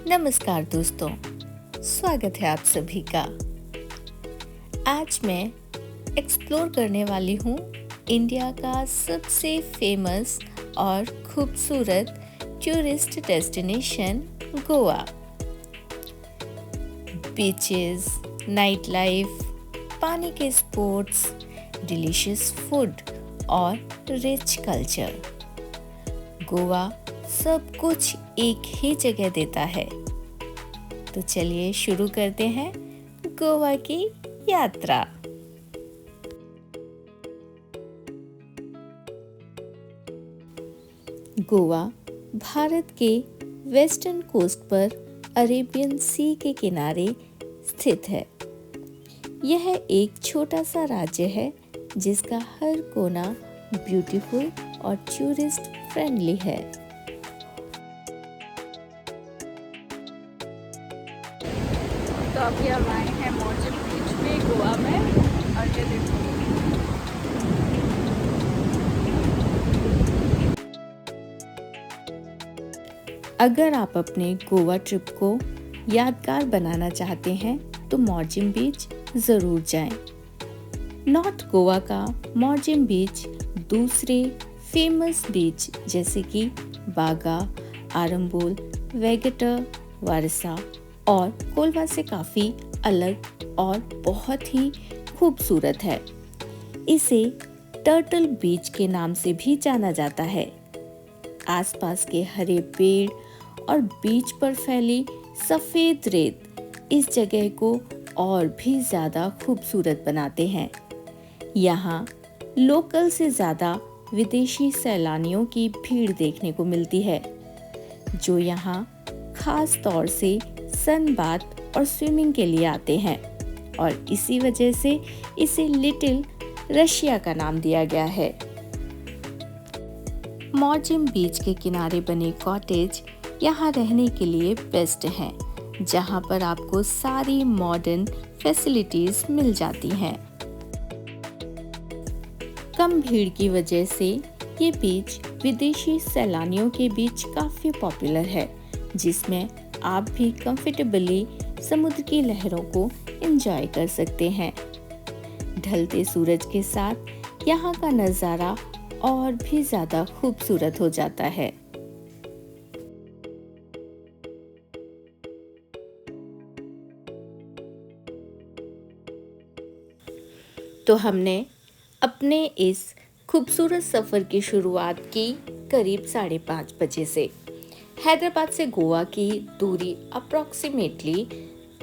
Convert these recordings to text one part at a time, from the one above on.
नमस्कार दोस्तों, स्वागत है आप सभी का। आज मैं एक्सप्लोर करने वाली हूँ इंडिया का सबसे फेमस और खूबसूरत tourist destination Goa. Beaches, night life, पानी के स्पोर्ट्स, डिलीशियस फूड और रिच कल्चर। गोवा सब कुछ एक ही जगह देता है। तो चलिए शुरू करते हैं गोवा की यात्रा। गोवा भारत के वेस्टर्न कोस्ट पर अरेबियन सी के किनारे स्थित है। यह एक छोटा सा राज्य है जिसका हर कोना ब्यूटीफुल और टूरिस्ट फ्रेंडली है। तो अभी हम आए हैं मॉर्जिन बीच में गोवा में, और ये देखो अगर आप अपने गोवा ट्रिप को यादगार बनाना चाहते हैं तो मॉर्जिन बीच ज़रूर जाएं। नॉर्थ गोवा का मॉर्जिन बीच दूसरे फेमस बीच जैसे कि बागा, आरंबोल, वेगेटर, वारसा और कोलवा से काफ़ी अलग और बहुत ही खूबसूरत है। इसे टर्टल बीच के नाम से भी जाना जाता है। आसपास के हरे पेड़ और बीच पर फैली सफ़ेद रेत इस जगह को और भी ज़्यादा खूबसूरत बनाते हैं। यहाँ लोकल से ज़्यादा विदेशी सैलानियों की भीड़ देखने को मिलती है, जो यहाँ खास तौर से सनबाथ और स्विमिंग के लिए आते हैं, और इसी वजह से इसे लिटिल रशिया का नाम दिया गया है। मॉर्जिन बीच के किनारे बने कॉटेज यहाँ रहने के लिए बेस्ट हैं, जहाँ पर आपको सारी मॉडर्न फैसिलिटीज मिल जाती हैं। कम भीड़ की वजह से ये बीच विदेशी सैलानियों के बीच काफ़ी पॉपुलर है, जिसमें आप भी कंफर्टेबली समुद्र की लहरों को एंजॉय कर सकते हैं। ढलते सूरज के साथ यहाँ का नज़ारा और भी ज़्यादा खूबसूरत हो जाता है। तो हमने अपने इस खूबसूरत सफ़र की शुरुआत की करीब 5:30 बजे से। हैदराबाद से गोवा की दूरी अप्रॉक्सीमेटली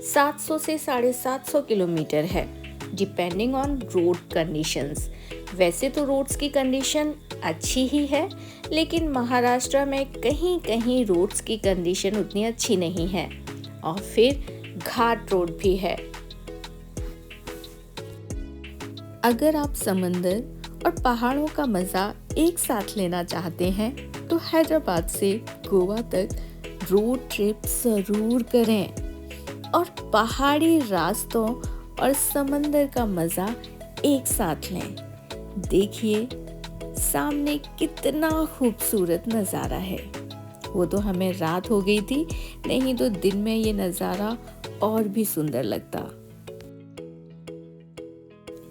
700 से 750 किलोमीटर है, डिपेंडिंग ऑन रोड कंडीशंस। वैसे तो रोड्स की कंडीशन अच्छी ही है, लेकिन महाराष्ट्र में कहीं कहीं रोड्स की कंडीशन उतनी अच्छी नहीं है, और फिर घाट रोड भी है। अगर आप समंदर और पहाड़ों का मज़ा एक साथ लेना चाहते हैं तो हैदराबाद से गोवा तक रोड ट्रिप ज़रूर करें और पहाड़ी रास्तों और समंदर का मज़ा एक साथ लें। देखिए सामने कितना खूबसूरत नज़ारा है। वो तो हमें रात हो गई थी, नहीं तो दिन में ये नज़ारा और भी सुंदर लगता।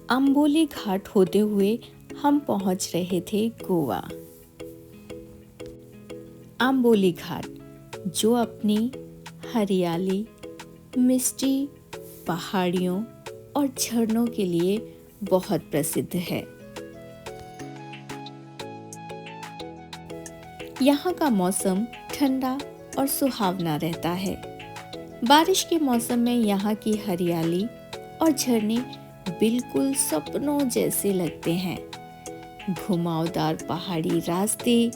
अंबोली घाट होते हुए हम पहुंच रहे थे गोवा। अंबोली घाट जो अपनी हरियाली, मिष्टी पहाड़ियों और झरनों के लिए बहुत प्रसिद्ध है। यहाँ का मौसम ठंडा और सुहावना रहता है। बारिश के मौसम में यहाँ की हरियाली और झरने बिल्कुल सपनों जैसे लगते हैं। घुमावदार पहाड़ी रास्ते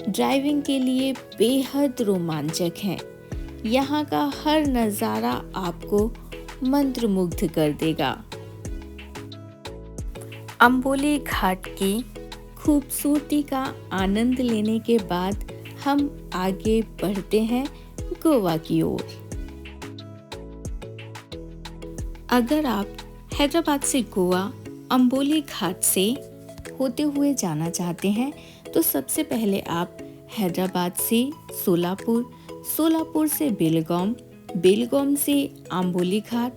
ड्राइविंग के लिए बेहद रोमांचक हैं। यहाँ का हर नज़ारा आपको मंत्रमुग्ध कर देगा। अंबोली घाट की खूबसूरती का आनंद लेने के बाद हम आगे बढ़ते हैं गोवा की ओर। अगर आप हैदराबाद से गोवा अंबोली घाट से होते हुए जाना चाहते हैं तो सबसे पहले आप हैदराबाद से सोलापुर, सोलापुर से बेलगाम, बेलगाम से आंबोली घाट,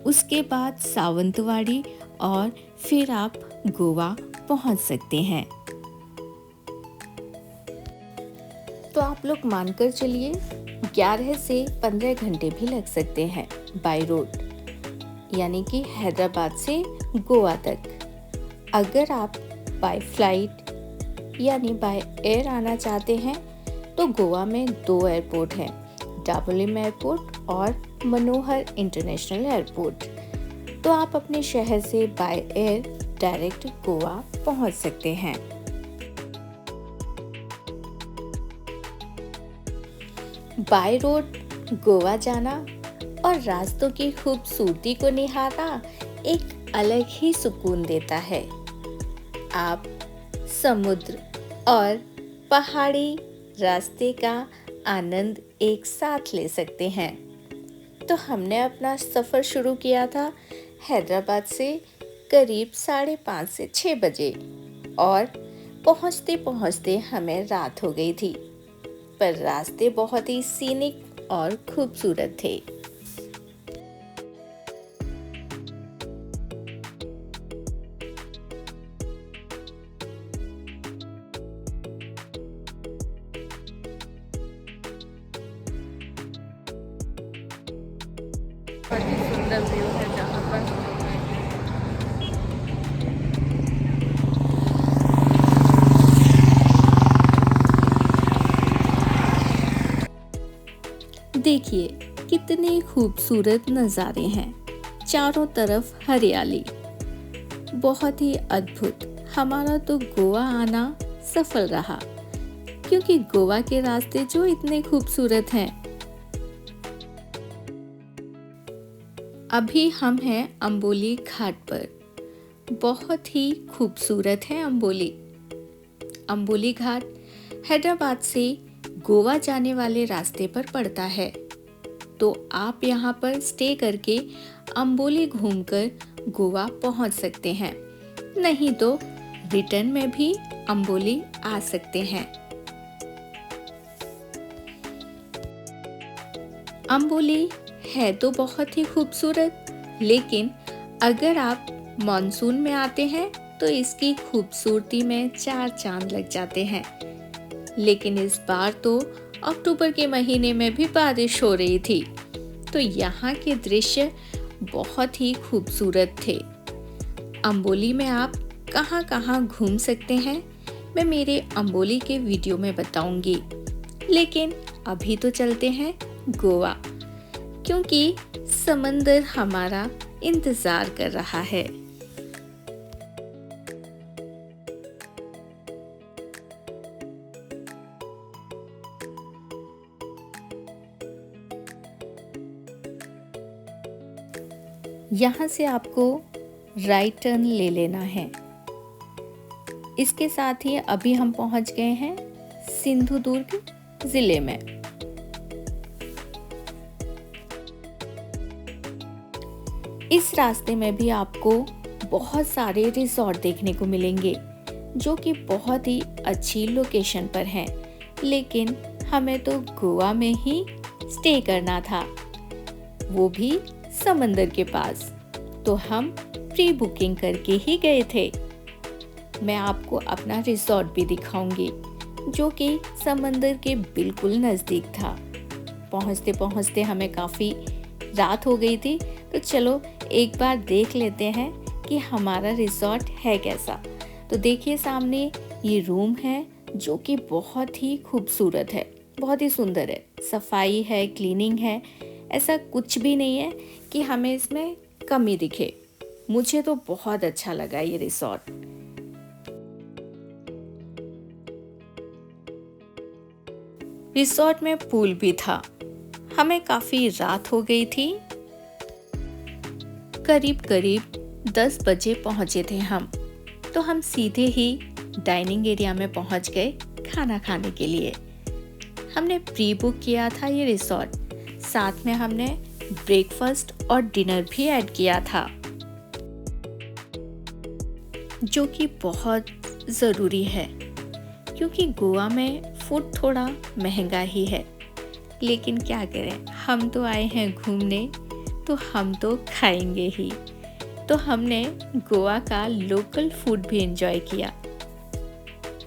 उसके बाद सावंतवाड़ी और फिर आप गोवा पहुंच सकते हैं। तो आप लोग मानकर चलिए 11 से 15 घंटे भी लग सकते हैं बाय रोड, यानी कि हैदराबाद से गोवा तक। अगर आप बाय फ्लाइट यानी बाय एयर आना चाहते हैं तो गोवा में 2 एयरपोर्ट हैं, डाबोलिम एयरपोर्ट और मनोहर इंटरनेशनल एयरपोर्ट। तो आप अपने शहर से बाय एयर डायरेक्ट गोवा पहुंच सकते हैं। बाय रोड गोवा जाना और रास्तों की खूबसूरती को निहारना एक अलग ही सुकून देता है। आप समुद्र और पहाड़ी रास्ते का आनंद एक साथ ले सकते हैं। तो हमने अपना सफ़र शुरू किया था हैदराबाद से करीब 5:30 से 6 बजे और पहुंचते पहुंचते हमें रात हो गई थी, पर रास्ते बहुत ही सीनिक और खूबसूरत थे। बहुत ही सुंदर व्यू है जहाँ पर हम लोग गए हैं। देखिए कितने खूबसूरत नज़ारे हैं, चारों तरफ हरियाली, बहुत ही अद्भुत। हमारा तो गोवा आना सफल रहा, क्योंकि गोवा के रास्ते जो इतने खूबसूरत हैं। अभी हम हैं अंबोली घाट पर। बहुत ही खूबसूरत है अंबोली। अंबोली घाट हैदराबाद से गोवा जाने वाले रास्ते पर पड़ता है। तो आप यहाँ पर स्टे करके अंबोली घूमकर गोवा पहुँच सकते हैं, नहीं तो रिटर्न में भी अंबोली आ सकते हैं। अंबोली है तो बहुत ही खूबसूरत, लेकिन अगर आप मॉनसून में आते हैं तो इसकी खूबसूरती में 4 चांद लग जाते हैं। लेकिन इस बार तो अक्टूबर के महीने में भी बारिश हो रही थी, तो यहाँ के दृश्य बहुत ही खूबसूरत थे। अंबोली में आप कहाँ कहाँ घूम सकते हैं मैं मेरे अंबोली के वीडियो में बताऊंगी, लेकिन अभी तो चलते हैं गोवा, क्योंकि समंदर हमारा इंतजार कर रहा है। यहाँ से आपको राइट टर्न ले लेना है। इसके साथ ही अभी हम पहुँच गए हैं सिंधुदुर्ग जिले में। इस रास्ते में भी आपको बहुत सारे रिजॉर्ट देखने को मिलेंगे, जो कि बहुत ही अच्छी लोकेशन पर हैं, लेकिन हमें तो गोवा में ही स्टे करना था, वो भी समंदर के पास। तो हम प्री बुकिंग करके ही गए थे। मैं आपको अपना रिजॉर्ट भी दिखाऊंगी, जो कि समंदर के बिल्कुल नज़दीक था। पहुंचते पहुंचते हमें काफ़ी रात हो गई थी, तो चलो एक बार देख लेते हैं कि हमारा रिजॉर्ट है कैसा। तो देखिए सामने ये रूम है, जो कि बहुत ही खूबसूरत है, बहुत ही सुंदर है। सफाई है, क्लीनिंग है, ऐसा कुछ भी नहीं है कि हमें इसमें कमी दिखे। मुझे तो बहुत अच्छा लगा ये रिजॉर्ट। रिजॉर्ट में पूल भी था। हमें काफ़ी रात हो गई थी, करीब 10 बजे पहुंचे थे हम। तो हम सीधे ही डाइनिंग एरिया में पहुंच गए खाना खाने के लिए। हमने प्री बुक किया था ये रिजॉर्ट, साथ में हमने ब्रेकफास्ट और डिनर भी ऐड किया था, जो कि बहुत ज़रूरी है, क्योंकि गोवा में फूड थोड़ा महंगा ही है। लेकिन क्या करें, हम तो आए हैं घूमने, तो हम तो खाएंगे ही। तो हमने गोवा का लोकल फूड भी एंजॉय किया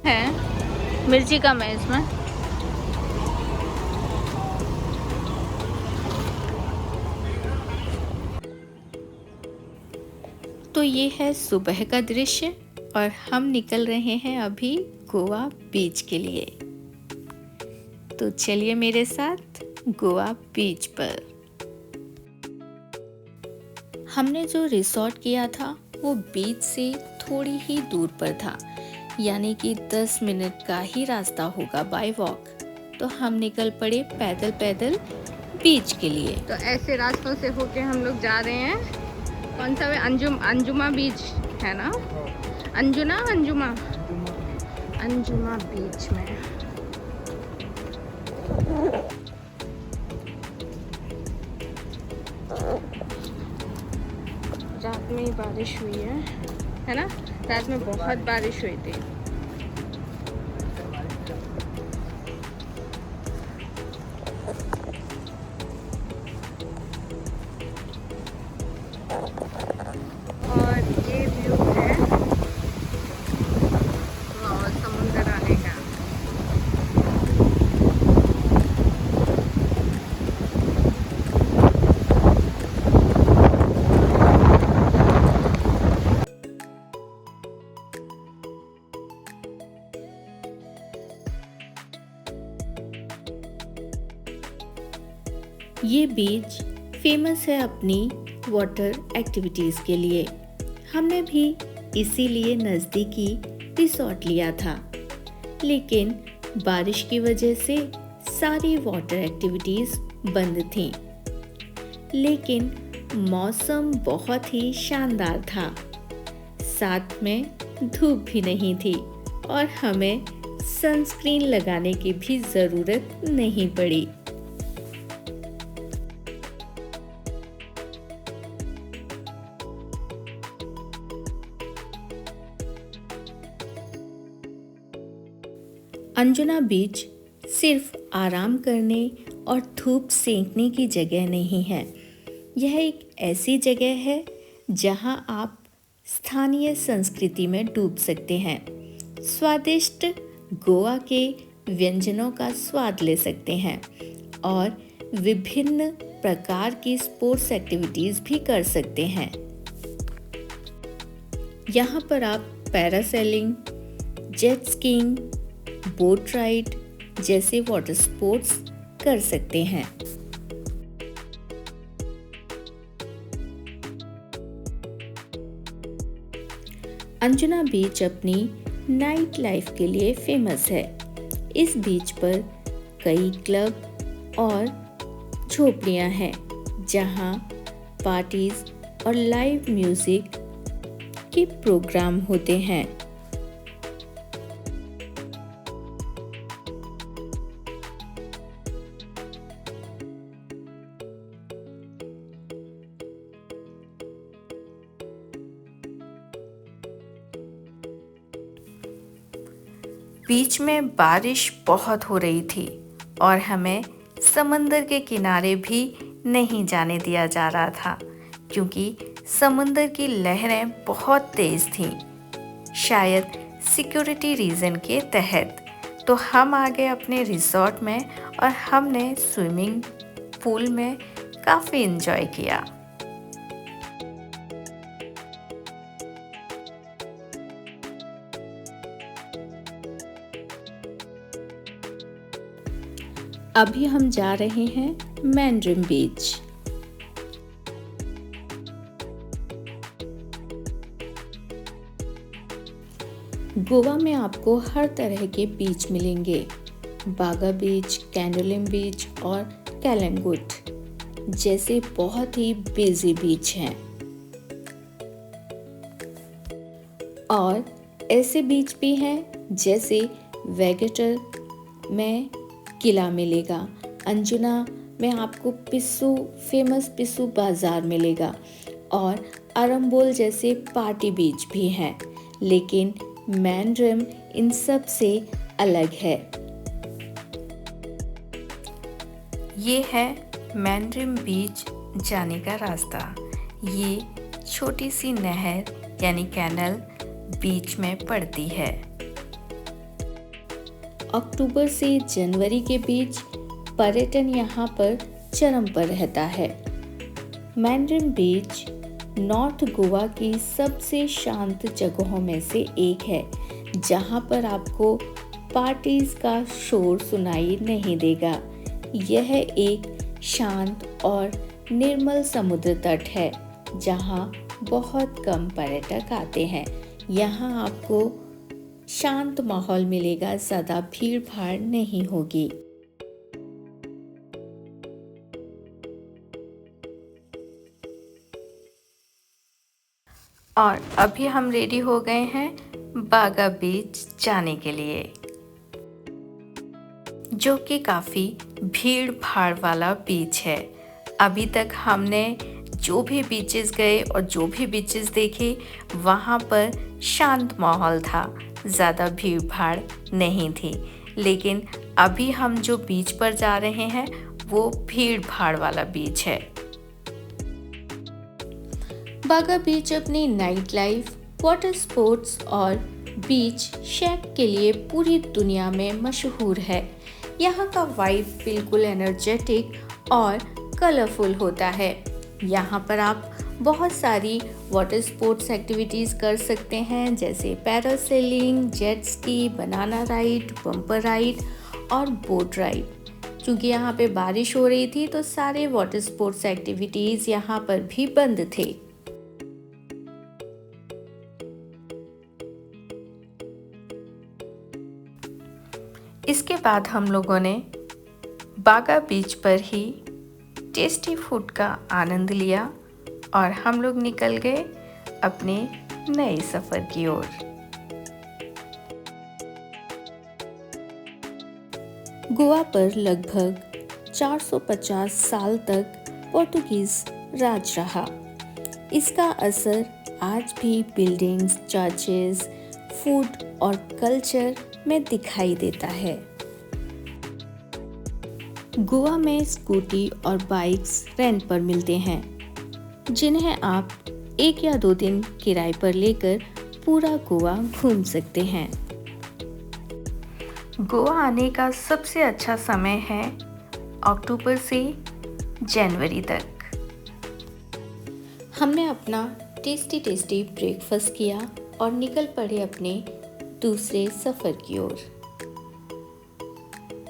है। मिर्ची कम है इसमें। तो ये है सुबह का दृश्य और हम निकल रहे हैं अभी गोवा बीच के लिए। तो चलिए मेरे साथ गोवा बीच पर। हमने जो रिसॉर्ट किया था वो बीच से थोड़ी ही दूर पर था, यानी कि 10 मिनट का ही रास्ता होगा बाय वॉक। तो हम निकल पड़े पैदल पैदल बीच के लिए। तो ऐसे रास्तों से होके हम लोग जा रहे हैं। कौन सा है? अंजुमा बीच है ना? अंजुमा बीच में। रात में ही बारिश हुई है ना? रात में बहुत बारिश हुई थी। और ये व्यू है समुद्र आने का। ये बीच फेमस है अपनी वाटर एक्टिविटीज़ के लिए। हमने भी इसीलिए नज़दीकी रिसॉर्ट लिया था, लेकिन बारिश की वजह से सारी वाटर एक्टिविटीज़ बंद थीं। लेकिन मौसम बहुत ही शानदार था, साथ में धूप भी नहीं थी और हमें सनस्क्रीन लगाने की भी ज़रूरत नहीं पड़ी। अंजुना बीच सिर्फ आराम करने और धूप सेंकने की जगह नहीं है। यह एक ऐसी जगह है जहां आप स्थानीय संस्कृति में डूब सकते हैं, स्वादिष्ट गोवा के व्यंजनों का स्वाद ले सकते हैं और विभिन्न प्रकार की स्पोर्ट्स एक्टिविटीज़ भी कर सकते हैं। यहाँ पर आप parasailing, jet skiing, boat ride जैसे वाटर स्पोर्ट्स कर सकते हैं। अंजुना बीच अपनी नाइट लाइफ के लिए फेमस है। इस बीच पर कई क्लब और झोपड़ियां हैं जहां पार्टीज और लाइव म्यूजिक के प्रोग्राम होते हैं। बीच में बारिश बहुत हो रही थी और हमें समंदर के किनारे भी नहीं जाने दिया जा रहा था, क्योंकि समंदर की लहरें बहुत तेज थीं, शायद सिक्योरिटी रीज़न के तहत। तो हम आ गए अपने रिसॉर्ट में और हमने स्विमिंग पूल में काफ़ी एंजॉय किया। अभी हम जा रहे हैं मैंड्रिम बीच। गोवा में आपको हर तरह के बीच मिलेंगे। बागा बीच, कैंडोलिम बीच और कैलंगुट जैसे बहुत ही बिजी बीच हैं। और ऐसे बीच भी हैं जैसे वेगेटर में किला मिलेगा, अंजुना में आपको फेमस पिस्सू बाज़ार मिलेगा और अरम्बोल जैसे पार्टी बीच भी हैं। लेकिन मैंड्रिम इन सब से अलग है। ये है मैंड्रिम बीच जाने का रास्ता। ये छोटी सी नहर यानी कैनल बीच में पड़ती है। अक्टूबर से जनवरी के बीच पर्यटन यहाँ पर चरम पर रहता है। मैंड्रिम बीच नॉर्थ गोवा की सबसे शांत जगहों में से एक है, जहाँ पर आपको पार्टीज का शोर सुनाई नहीं देगा। यह एक शांत और निर्मल समुद्र तट है, जहाँ बहुत कम पर्यटक आते हैं। यहाँ आपको शांत माहौल मिलेगा, ज़्यादा भीड़ भाड़ नहीं होगी। और अभी हम रेडी हो गए हैं बागा बीच जाने के लिए, जो कि काफ़ी भीड़ भाड़ वाला बीच है। अभी तक हमने जो भी बीचेस गए और जो भी बीचेस देखे, वहाँ पर शांत माहौल था, ज़्यादा भीड़ भाड़ नहीं थी। लेकिन अभी हम जो बीच पर जा रहे हैं वो भीड़ भाड़ वाला बीच है। बागा बीच अपनी नाइट लाइफ, वाटर स्पोर्ट्स और बीच शेक के लिए पूरी दुनिया में मशहूर है। यहाँ का वाइब बिल्कुल एनर्जेटिक और कलरफुल होता है। यहाँ पर आप बहुत सारी वाटर स्पोर्ट्स एक्टिविटीज़ कर सकते हैं, जैसे parasailing, jet ski, banana ride, bumper ride और बोट राइड। क्योंकि यहाँ पे बारिश हो रही थी तो सारे वाटर स्पोर्ट्स एक्टिविटीज़ यहाँ पर भी बंद थे। इसके बाद हम लोगों ने बागा बीच पर ही टेस्टी फूड का आनंद लिया और हम लोग निकल गए अपने नए सफ़र की ओर। गोवा पर लगभग 450 साल तक पोर्तुगीज राज रहा। इसका असर आज भी बिल्डिंग्स, चर्चेस, फूड और कल्चर में दिखाई देता है। गोवा में स्कूटी और बाइक्स रेंट पर मिलते हैं, जिन्हें आप 1 या 2 दिन किराए पर लेकर पूरा गोवा घूम सकते हैं। गोवा आने का सबसे अच्छा समय है अक्टूबर से जनवरी तक। हमने अपना टेस्टी ब्रेकफास्ट किया और निकल पड़े अपने दूसरे सफ़र की ओर।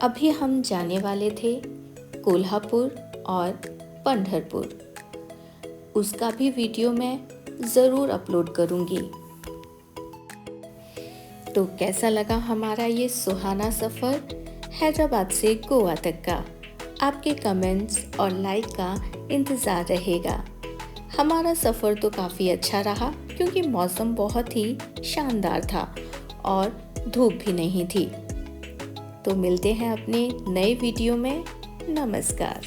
अभी हम जाने वाले थे कोल्हापुर और पंढरपुर। उसका भी वीडियो मैं ज़रूर अपलोड करूँगी। तो कैसा लगा हमारा ये सुहाना सफ़र हैदराबाद से गोवा तक का? आपके कमेंट्स और लाइक का इंतज़ार रहेगा। हमारा सफ़र तो काफ़ी अच्छा रहा क्योंकि मौसम बहुत ही शानदार था और धूप भी नहीं थी। तो मिलते हैं अपने नए वीडियो में। नमस्कार।